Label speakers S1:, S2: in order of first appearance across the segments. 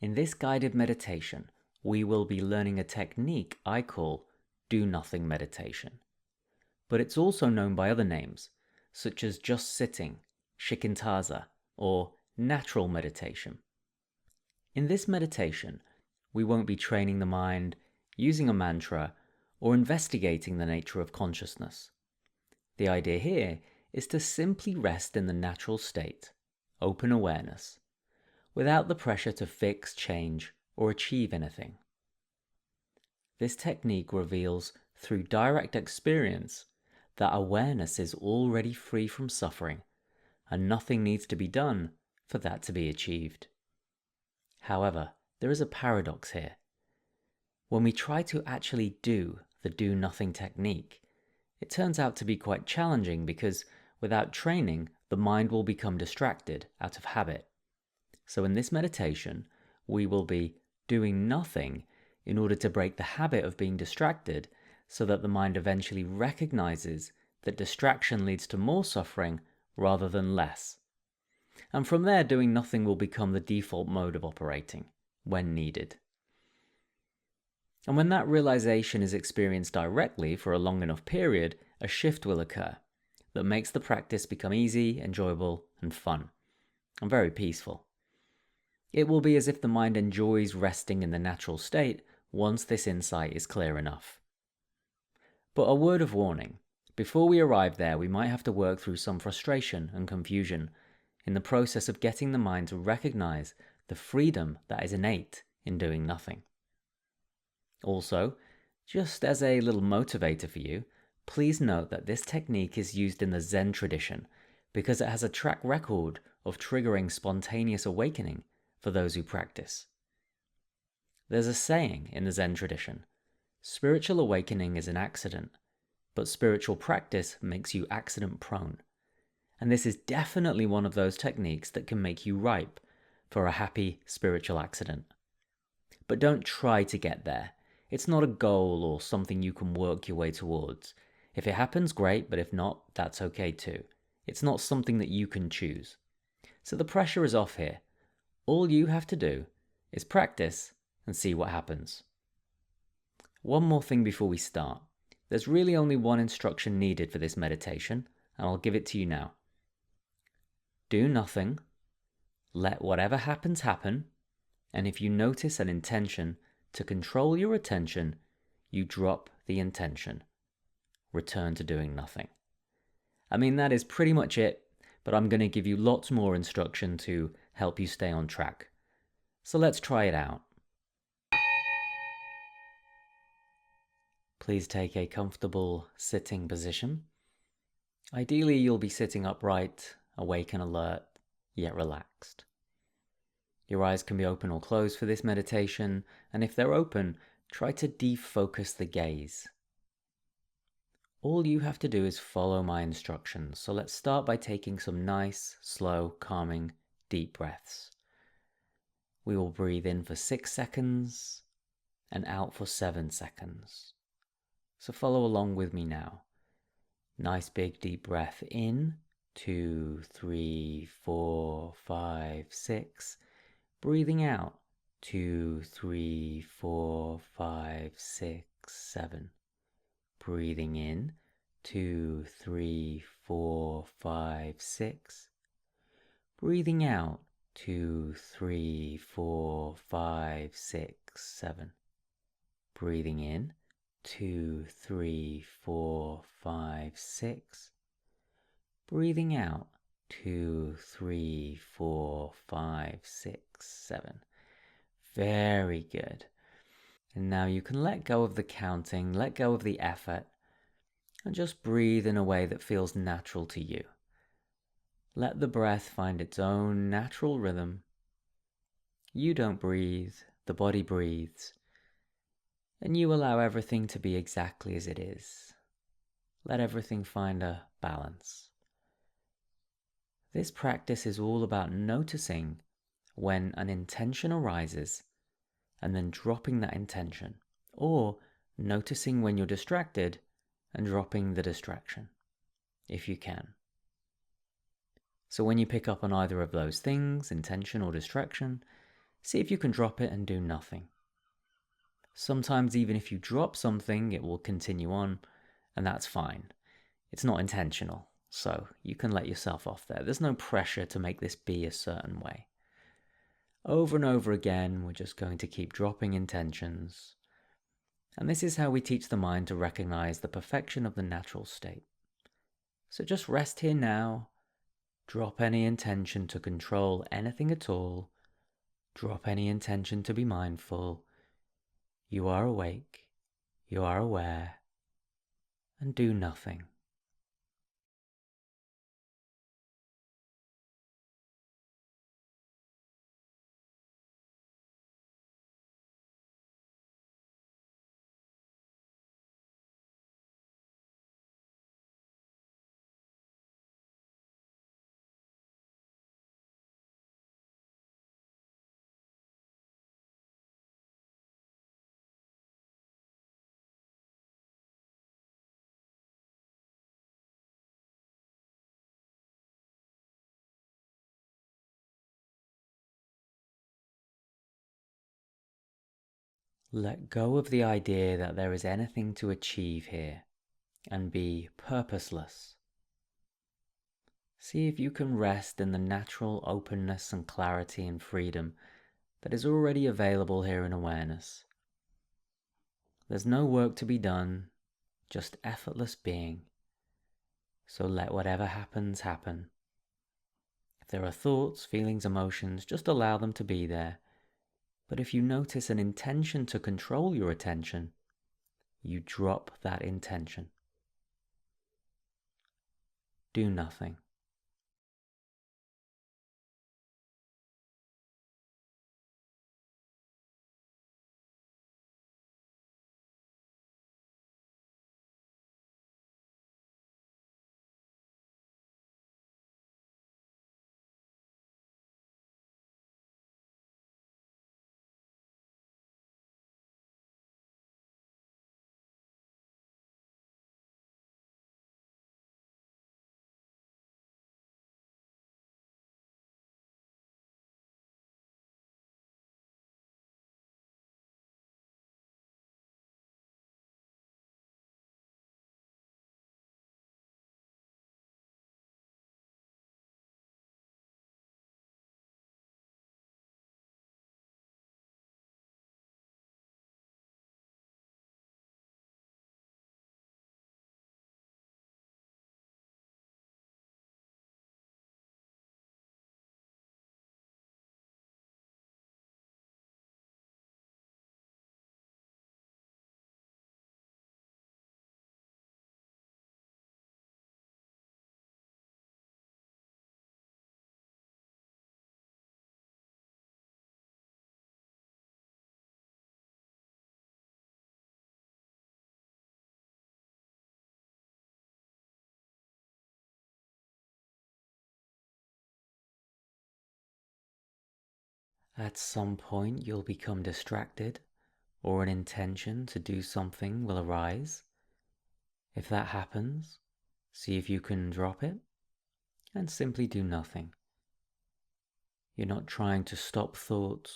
S1: In this guided meditation, we will be learning a technique I call do nothing meditation. But it's also known by other names, such as just sitting, Shikantaza, or natural meditation. In this meditation, we won't be training the mind, using a mantra, or investigating the nature of consciousness. The idea here is to simply rest in the natural state, open awareness, without the pressure to fix, change, or achieve anything. This technique reveals through direct experience that awareness is already free from suffering, and nothing needs to be done for that to be achieved. However, there is a paradox here. When we try to actually do the do-nothing technique, it turns out to be quite challenging because without training, the mind will become distracted out of habit. So in this meditation, we will be doing nothing in order to break the habit of being distracted so that the mind eventually recognizes that distraction leads to more suffering rather than less. And from there, doing nothing will become the default mode of operating when needed. And when that realization is experienced directly for a long enough period, a shift will occur that makes the practice become easy, enjoyable, and fun, and very peaceful. It will be as if the mind enjoys resting in the natural state once this insight is clear enough. But a word of warning, before we arrive there, we might have to work through some frustration and confusion in the process of getting the mind to recognize the freedom that is innate in doing nothing. Also, just as a little motivator for you, please note that this technique is used in the Zen tradition because it has a track record of triggering spontaneous awakening for those who practice. There's a saying in the Zen tradition, spiritual awakening is an accident, but spiritual practice makes you accident prone. And this is definitely one of those techniques that can make you ripe for a happy spiritual accident. But don't try to get there. It's not a goal or something you can work your way towards. If it happens, great, but if not, that's okay too. It's not something that you can choose. So the pressure is off here. All you have to do is practice and see what happens. One more thing before we start. There's really only one instruction needed for this meditation, and I'll give it to you now. Do nothing, let whatever happens happen, and if you notice an intention to control your attention, you drop the intention. Return to doing nothing. I mean, that is pretty much it, but I'm going to give you lots more instruction to help you stay on track. So let's try it out. Please take a comfortable sitting position. Ideally, you'll be sitting upright, awake and alert, yet relaxed. Your eyes can be open or closed for this meditation, and if they're open, try to defocus the gaze. All you have to do is follow my instructions, so let's start by taking some nice, slow, calming, deep breaths. We will breathe in for 6 seconds and out for 7 seconds. So follow along with me now. Nice big deep breath in, 2, 3, 4, 5, 6. Breathing out, 2, 3, 4, 5, 6, 7. Breathing in, 2, 3, 4, 5, 6. Breathing out, 2, 3, 4, 5, 6, 7. Breathing in, 2, 3, 4, 5, 6. Breathing out, 2, 3, 4, 5, 6, 7. Very good. And now you can let go of the counting, let go of the effort, and just breathe in a way that feels natural to you. Let the breath find its own natural rhythm. You don't breathe, the body breathes, and you allow everything to be exactly as it is. Let everything find a balance. This practice is all about noticing when an intention arises and then dropping that intention, or noticing when you're distracted and dropping the distraction, if you can. So when you pick up on either of those things, intention or distraction, See if you can drop it and do nothing. Sometimes even if you drop something, it will continue on, and that's fine. It's not intentional, so you can let yourself off there. There's no pressure to make this be a certain way. Over and over again, we're just going to keep dropping intentions. And this is how we teach the mind to recognize the perfection of the natural state. So just rest here now. Drop any intention to control anything at all. Drop any intention to be mindful. You are awake. You are aware. And do nothing. Let go of the idea that there is anything to achieve here and be purposeless. See if you can rest in the natural openness and clarity and freedom that is already available here in awareness. There's no work to be done, just effortless being. So let whatever happens happen. If there are thoughts, feelings, emotions, just allow them to be there. But if you notice an intention to control your attention, you drop that intention. Do nothing. At some point you'll become distracted, or an intention to do something will arise. If that happens, see if you can drop it and simply do nothing. You're not trying to stop thoughts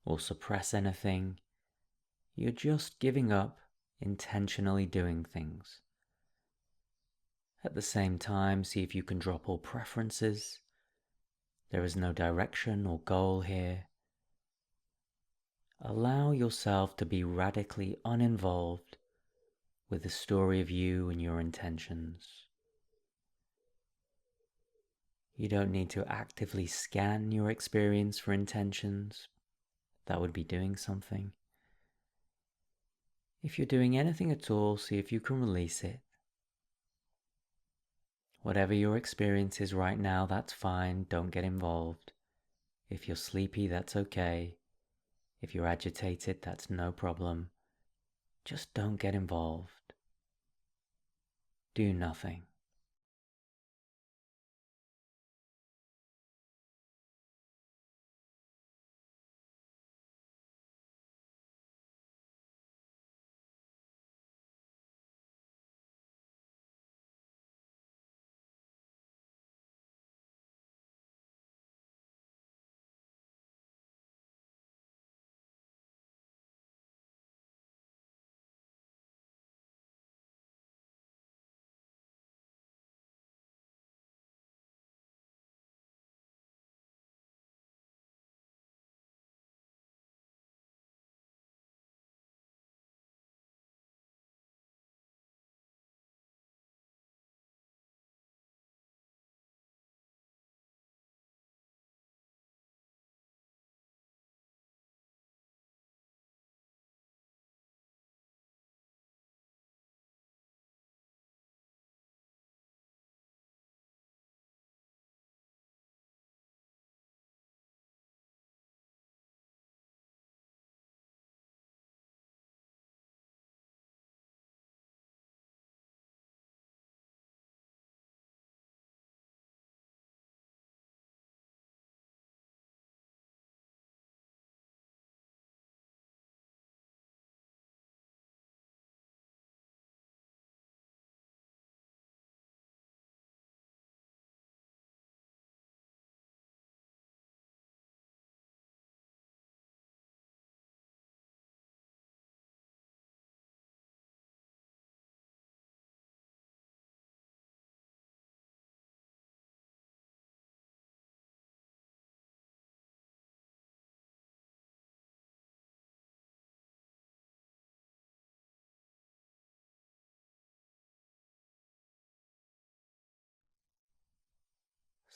S1: or suppress anything. You're just giving up intentionally doing things. At the same time, see if you can drop all preferences. There is no direction or goal here. Allow yourself to be radically uninvolved with the story of you and your intentions. You don't need to actively scan your experience for intentions. That would be doing something. If you're doing anything at all, see if you can release it. Whatever your experience is right now, that's fine. Don't get involved. If you're sleepy, that's okay. If you're agitated, that's no problem. Just don't get involved. Do nothing.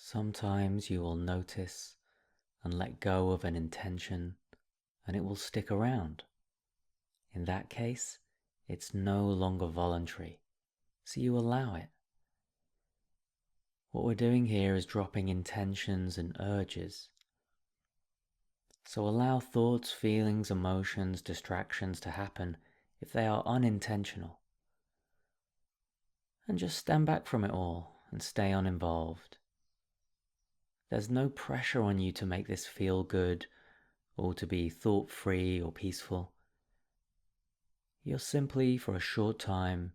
S1: Sometimes you will notice and let go of an intention and it will stick around. In that case, it's no longer voluntary, so you allow it. What we're doing here is dropping intentions and urges. So allow thoughts, feelings, emotions, distractions to happen if they are unintentional. And just stand back from it all and stay uninvolved. There's no pressure on you to make this feel good or to be thought-free or peaceful. You're simply, for a short time,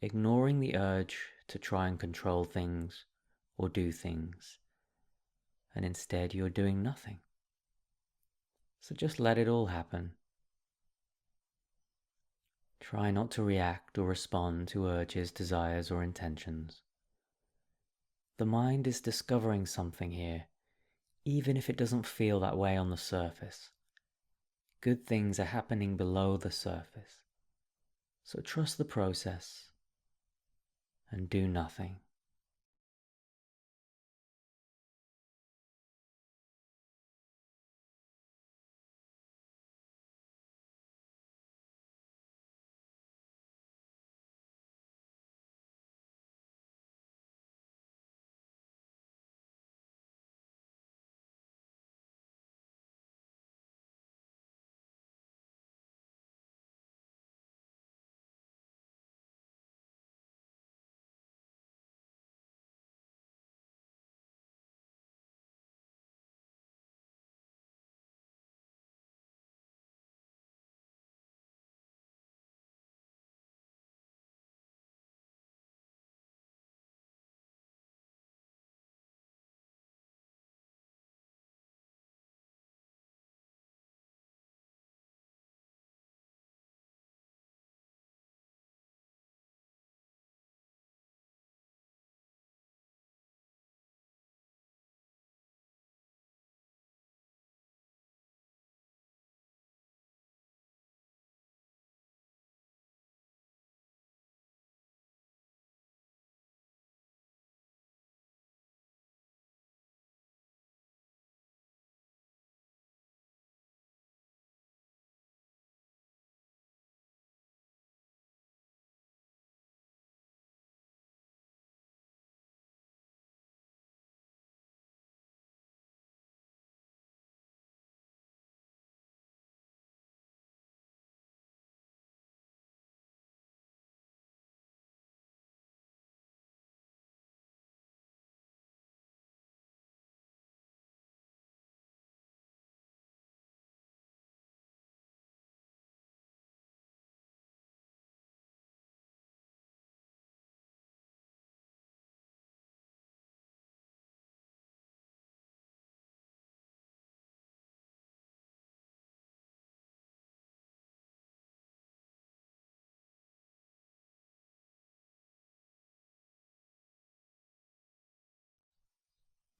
S1: ignoring the urge to try and control things or do things, and instead you're doing nothing. So just let it all happen. Try not to react or respond to urges, desires, or intentions. The mind is discovering something here, even if it doesn't feel that way on the surface. Good things are happening below the surface. So trust the process and do nothing.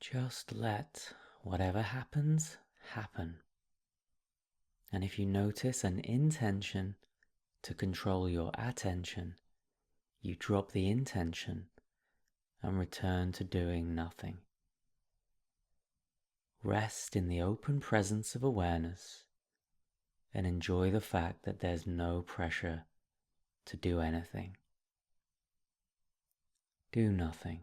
S1: Just let whatever happens, happen. And if you notice an intention to control your attention, you drop the intention and return to doing nothing. Rest in the open presence of awareness and enjoy the fact that there's no pressure to do anything. Do nothing.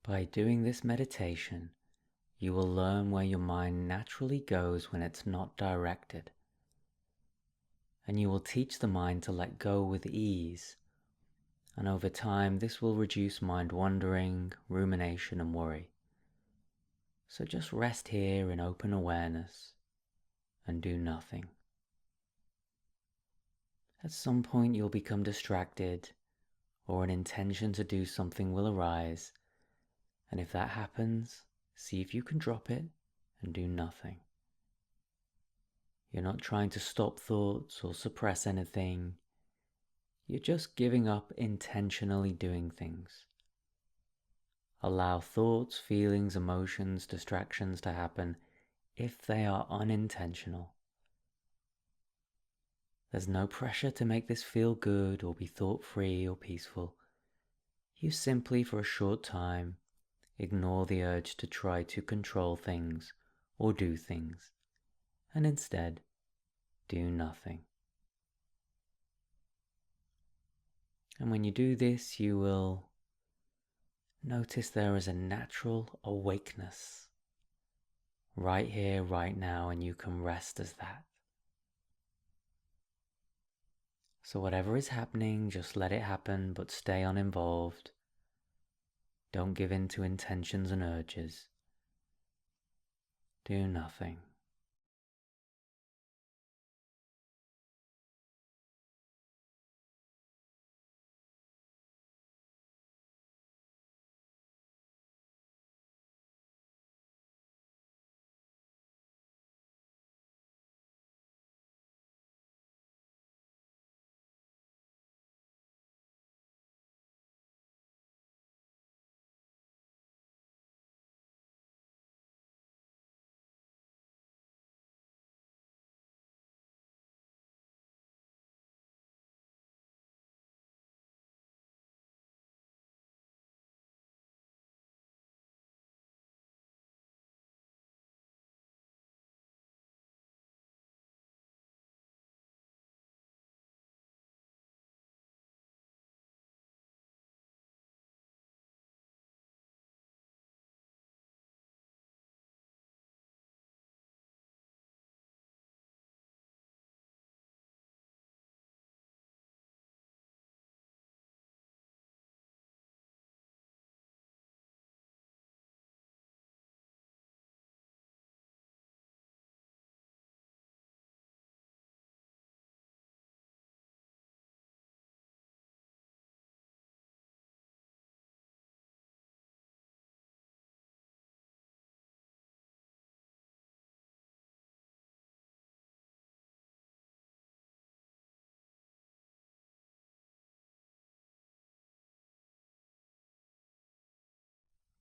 S1: By doing this meditation, you will learn where your mind naturally goes when it's not directed, and you will teach the mind to let go with ease, and over time this will reduce mind wandering, rumination and worry. So just rest here in open awareness and do nothing. At some point you'll become distracted, or an intention to do something will arise, and if that happens, see if you can drop it and do nothing. You're not trying to stop thoughts or suppress anything. You're just giving up intentionally doing things. Allow thoughts, feelings, emotions, distractions to happen if they are unintentional. There's no pressure to make this feel good or be thought-free or peaceful. You simply, for a short time, ignore the urge to try to control things or do things, and instead, do nothing. And when you do this, you will notice there is a natural awakeness right here, right now, and you can rest as that. So whatever is happening, just let it happen, but stay uninvolved. Don't give in to intentions and urges. Do nothing.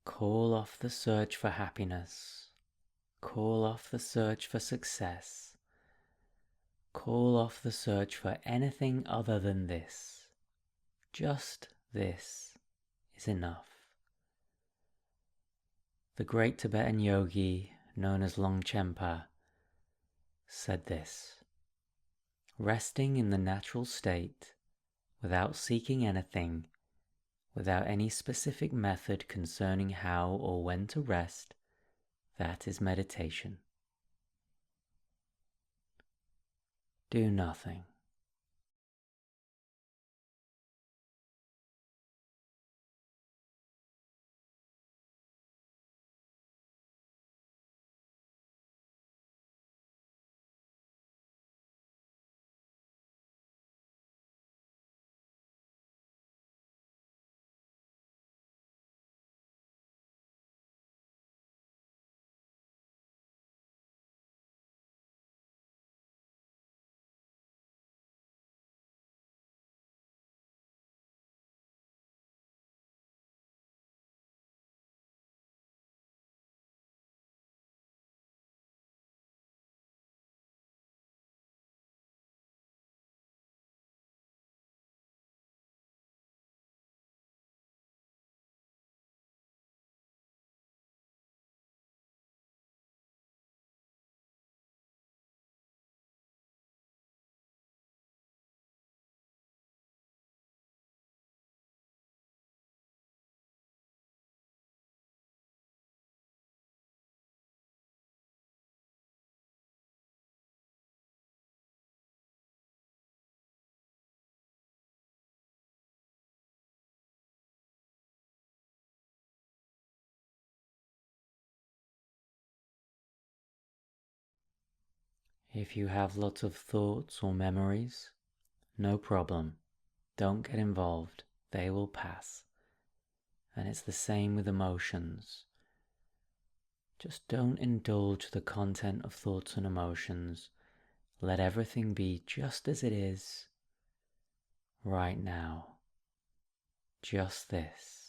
S1: Call off the search for happiness. Call off the search for success. Call off the search for anything other than this. Just this is enough. The great Tibetan yogi, known as Longchenpa, said this: resting in the natural state, without seeking anything, without any specific method concerning how or when to rest, that is meditation. Do nothing. If you have lots of thoughts or memories, no problem. Don't get involved. They will pass. And it's the same with emotions. Just don't indulge the content of thoughts and emotions. Let everything be just as it is right now. Just this.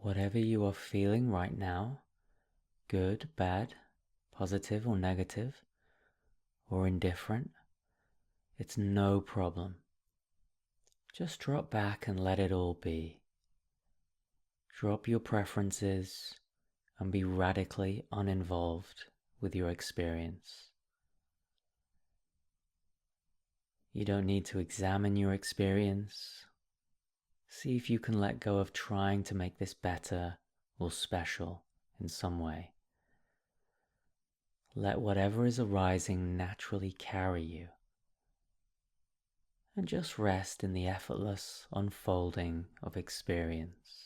S1: Whatever you are feeling right now, good, bad, positive or negative, or indifferent, it's no problem. Just drop back and let it all be. Drop your preferences and be radically uninvolved with your experience. You don't need to examine your experience. See if you can let go of trying to make this better or special in some way. Let whatever is arising naturally carry you, and just rest in the effortless unfolding of experience.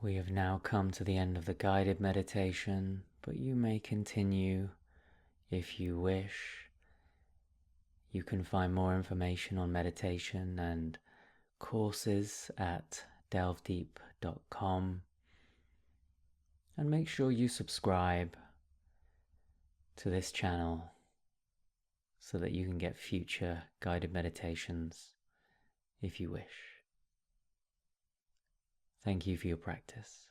S1: We have now come to the end of the guided meditation, but you may continue if you wish. You can find more information on meditation and courses at delvedeep.com, and make sure you subscribe to this channel so that you can get future guided meditations if you wish. Thank you for your practice.